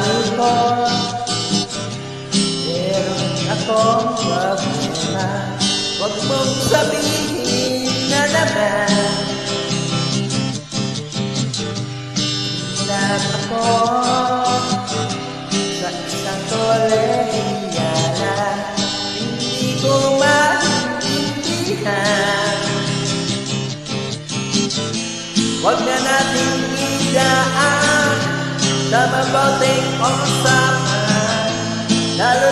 buhay ko, meron akong problema. Huwag mong sabihin na naman ilan ako sa isang kolehiyala. Hindi ko maintindihan. Huwag na nating idaan sa mabuting usapan, lalo